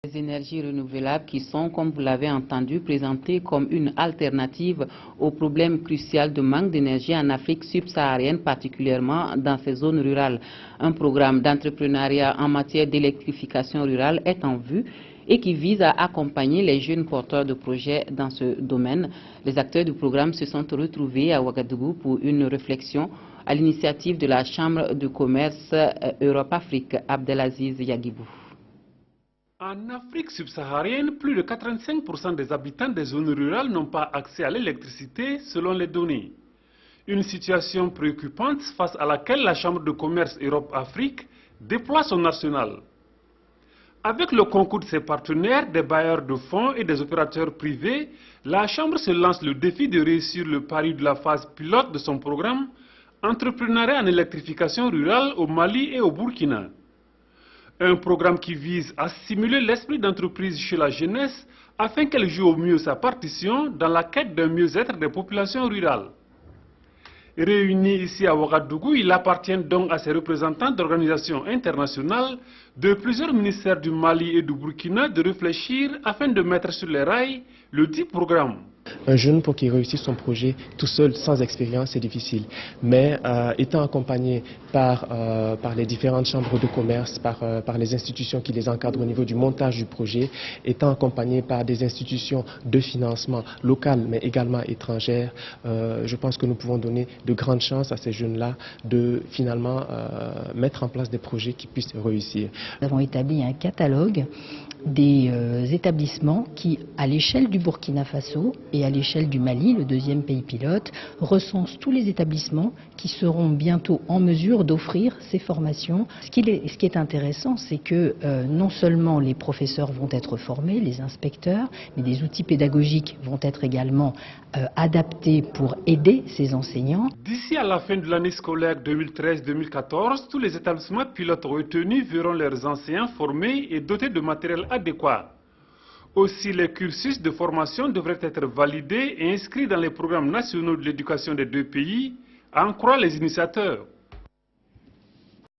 Les énergies renouvelables qui sont, comme vous l'avez entendu, présentées comme une alternative au problème crucial de manque d'énergie en Afrique subsaharienne, particulièrement dans ces zones rurales. Un programme d'entrepreneuriat en matière d'électrification rurale est en vue et qui vise à accompagner les jeunes porteurs de projets dans ce domaine. Les acteurs du programme se sont retrouvés à Ouagadougou pour une réflexion à l'initiative de la Chambre de commerce Europe-Afrique, Abdelaziz Yagibou. En Afrique subsaharienne, plus de 85% des habitants des zones rurales n'ont pas accès à l'électricité selon les données. Une situation préoccupante face à laquelle la Chambre de commerce Europe-Afrique déploie son arsenal. Avec le concours de ses partenaires, des bailleurs de fonds et des opérateurs privés, la Chambre se lance le défi de réussir le pari de la phase pilote de son programme Entrepreneuriat en électrification rurale au Mali et au Burkina. Un programme qui vise à stimuler l'esprit d'entreprise chez la jeunesse afin qu'elle joue au mieux sa partition dans la quête d'un mieux-être des populations rurales. Réunis ici à Ouagadougou, il appartient donc à ces représentants d'organisations internationales de plusieurs ministères du Mali et du Burkina de réfléchir afin de mettre sur les rails le dit programme. Un jeune, pour qu'il réussisse son projet tout seul, sans expérience, c'est difficile. Mais étant accompagné par les différentes chambres de commerce, par les institutions qui les encadrent au niveau du montage du projet, étant accompagné par des institutions de financement locales, mais également étrangères, je pense que nous pouvons donner de grandes chances à ces jeunes-là de finalement mettre en place des projets qui puissent réussir. Nous avons établi un catalogue des établissements qui, à l'échelle du Burkina Faso et à l'échelle du Mali, le deuxième pays pilote, recensent tous les établissements qui seront bientôt en mesure d'offrir ces formations. Ce qui est intéressant, c'est que non seulement les professeurs vont être formés, les inspecteurs, mais des outils pédagogiques vont être également adaptés pour aider ces enseignants. D'ici à la fin de l'année scolaire 2013-2014, tous les établissements pilotes retenus verront leurs enseignants formés et dotés de matériel adéquat. Aussi, les cursus de formation devraient être validés et inscrits dans les programmes nationaux de l'éducation des deux pays, à en croire les initiateurs.